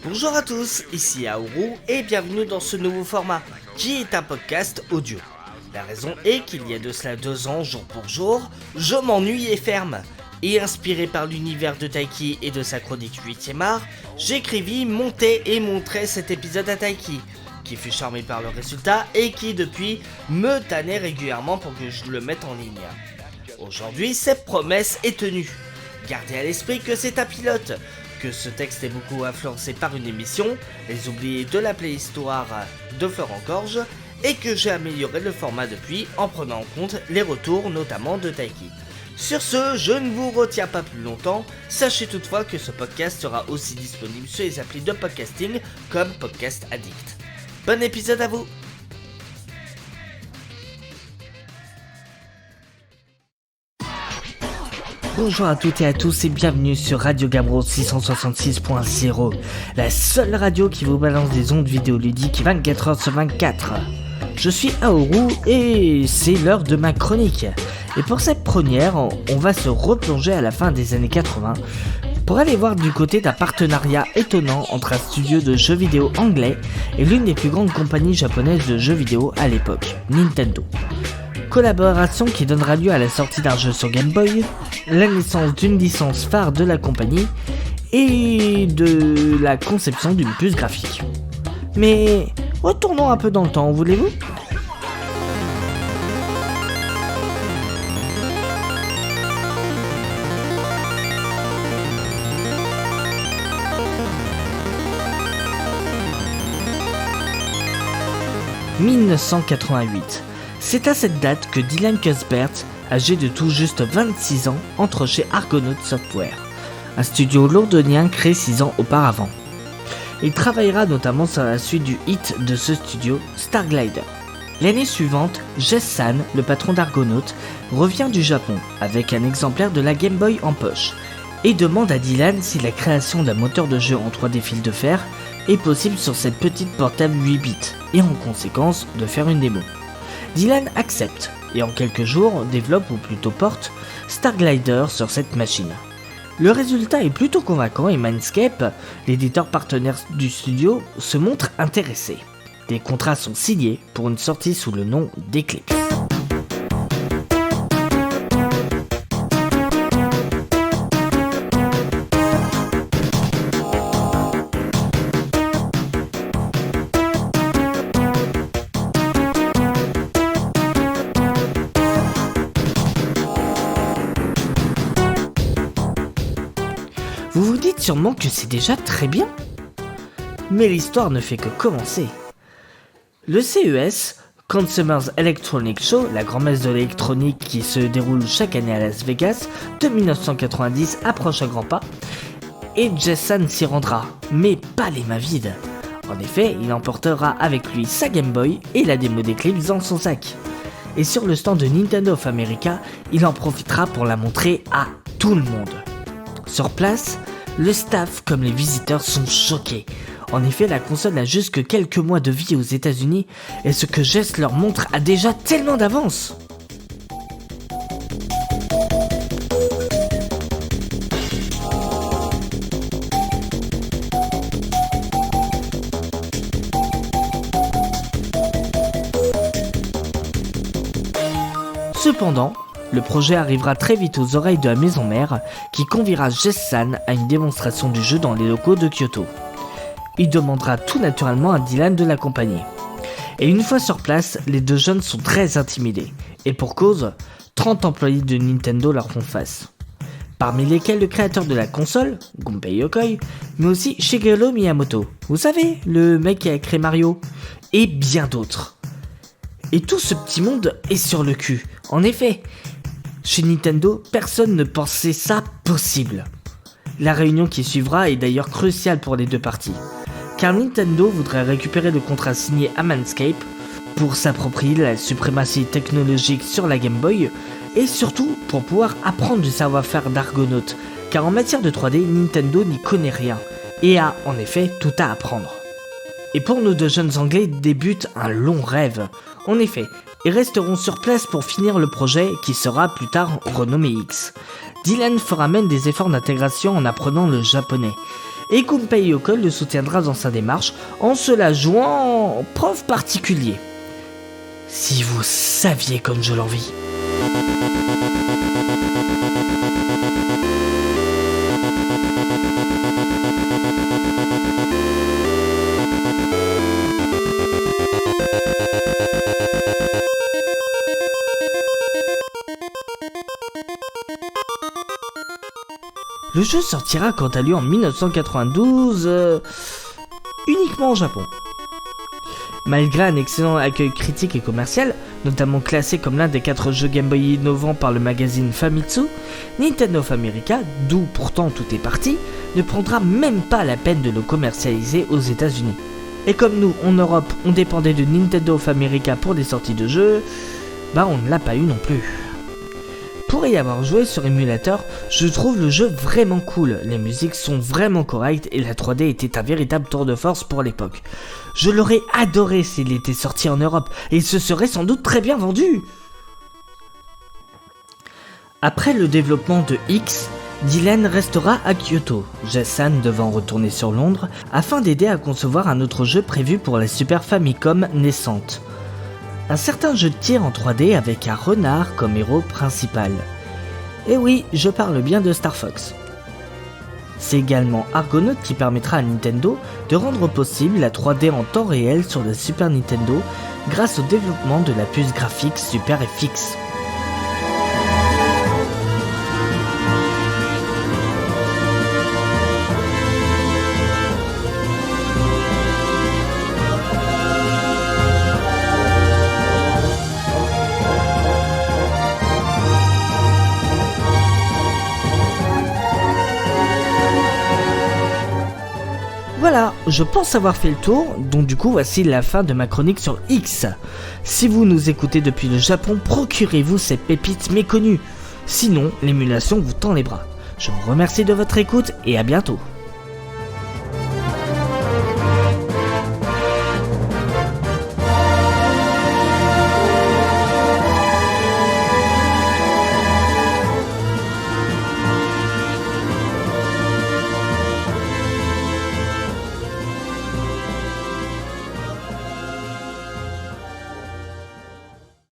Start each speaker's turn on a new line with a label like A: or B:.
A: Bonjour à tous, ici Aoru et bienvenue dans ce nouveau format qui est un podcast audio. La raison est qu'il y a de cela 2 ans, jour pour jour, je m'ennuie et ferme. Et inspiré par l'univers de Taiki et de sa chronique 8ème art, j'écrivis, montai et montrai cet épisode à Taiki, qui fut charmé par le résultat et qui depuis me tannait régulièrement pour que je le mette en ligne. Aujourd'hui, cette promesse est tenue. Gardez à l'esprit que c'est un pilote, que ce texte est beaucoup influencé par une émission, Les Oubliés de la Préhistoire de Florent Gorge, et que j'ai amélioré le format depuis en prenant en compte les retours notamment de Taiki. Sur ce, je ne vous retiens pas plus longtemps, sachez toutefois que ce podcast sera aussi disponible sur les applis de podcasting comme Podcast Addict. Bon épisode à vous! Bonjour à toutes et à tous et bienvenue sur Radio Gabro 666.0, la seule radio qui vous balance des ondes vidéoludiques 24h sur 24. Je suis Aoru et c'est l'heure de ma chronique. Et pour cette première, on va se replonger à la fin des années 80 pour aller voir du côté d'un partenariat étonnant entre un studio de jeux vidéo anglais et l'une des plus grandes compagnies japonaises de jeux vidéo à l'époque, Nintendo. Collaboration qui donnera lieu à la sortie d'un jeu sur Game Boy, la naissance d'une licence phare de la compagnie et de la conception d'une puce graphique. Mais retournons un peu dans le temps, voulez-vous ? « 1988. C'est à cette date que Dylan Cuthbert, âgé de tout juste 26 ans, entre chez Argonaut Software, un studio londonien créé 6 ans auparavant. Il travaillera notamment sur la suite du hit de ce studio, Starglider. L'année suivante, Jess San, le patron d'Argonaut, revient du Japon avec un exemplaire de la Game Boy en poche et demande à Dylan si la création d'un moteur de jeu en 3D fil de fer est possible sur cette petite portable 8 bits et en conséquence de faire une démo. Dylan accepte et en quelques jours développe ou plutôt porte Starglider sur cette machine. Le résultat est plutôt convaincant et Mindscape, l'éditeur partenaire du studio, se montre intéressé. Des contrats sont signés pour une sortie sous le nom d'Eclipse. Vous vous dites sûrement que c'est déjà très bien. Mais l'histoire ne fait que commencer. Le CES, Consumers Electronic Show, la grand-messe de l'électronique qui se déroule chaque année à Las Vegas, de 1990 approche à grands pas, et Jason s'y rendra, mais pas les mains vides. En effet, il emportera avec lui sa Game Boy et la démo d'Eclipse dans son sac. Et sur le stand de Nintendo of America, il en profitera pour la montrer à tout le monde. Sur place, le staff comme les visiteurs sont choqués. En effet, la console n'a juste que quelques mois de vie aux États-Unis et ce que Jess leur montre a déjà tellement d'avance. Cependant, le projet arrivera très vite aux oreilles de la maison mère qui conviera Jess San à une démonstration du jeu dans les locaux de Kyoto. Il demandera tout naturellement à Dylan de l'accompagner. Et une fois sur place, les deux jeunes sont très intimidés. Et pour cause, 30 employés de Nintendo leur font face. Parmi lesquels le créateur de la console, Gunpei Yokoi, mais aussi Shigeru Miyamoto, vous savez, le mec qui a créé Mario, et bien d'autres. Et tout ce petit monde est sur le cul. En effet, chez Nintendo, personne ne pensait ça possible. La réunion qui suivra est d'ailleurs cruciale pour les deux parties, car Nintendo voudrait récupérer le contrat signé à Mindscape pour s'approprier la suprématie technologique sur la Game Boy et surtout pour pouvoir apprendre du savoir-faire d'Argonaut, car en matière de 3D, Nintendo n'y connaît rien et a en effet tout à apprendre. Et pour nos deux jeunes anglais débute un long rêve. En effet, ils resteront sur place pour finir le projet qui sera plus tard renommé X. Dylan fera même des efforts d'intégration en apprenant le japonais. et Gunpei Yokoi le soutiendra dans sa démarche en se la jouant en prof particulier. Si vous saviez comme je l'envie. Le jeu sortira quant à lui en 1992, uniquement au Japon. Malgré un excellent accueil critique et commercial, notamment classé comme l'un des 4 jeux Game Boy innovants par le magazine Famitsu, Nintendo of America, d'où pourtant tout est parti, ne prendra même pas la peine de le commercialiser aux États-Unis. Et comme nous, en Europe, on dépendait de Nintendo of America pour des sorties de jeux, on ne l'a pas eu non plus. Pour y avoir joué sur émulateur, je trouve le jeu vraiment cool, les musiques sont vraiment correctes et la 3D était un véritable tour de force pour l'époque. Je l'aurais adoré s'il était sorti en Europe et il se serait sans doute très bien vendu. Après le développement de X, Dylan restera à Kyoto, Jess-san devant retourner sur Londres afin d'aider à concevoir un autre jeu prévu pour la Super Famicom naissante. Un certain jeu de tir en 3D avec un renard comme héros principal. Et oui, je parle bien de Star Fox. C'est également Argonaut qui permettra à Nintendo de rendre possible la 3D en temps réel sur la Super Nintendo grâce au développement de la puce graphique Super FX. Voilà, je pense avoir fait le tour, donc du coup voici la fin de ma chronique sur X. Si vous nous écoutez depuis le Japon, procurez-vous ces pépites méconnues. Sinon, l'émulation vous tend les bras. Je vous remercie de votre écoute et à bientôt.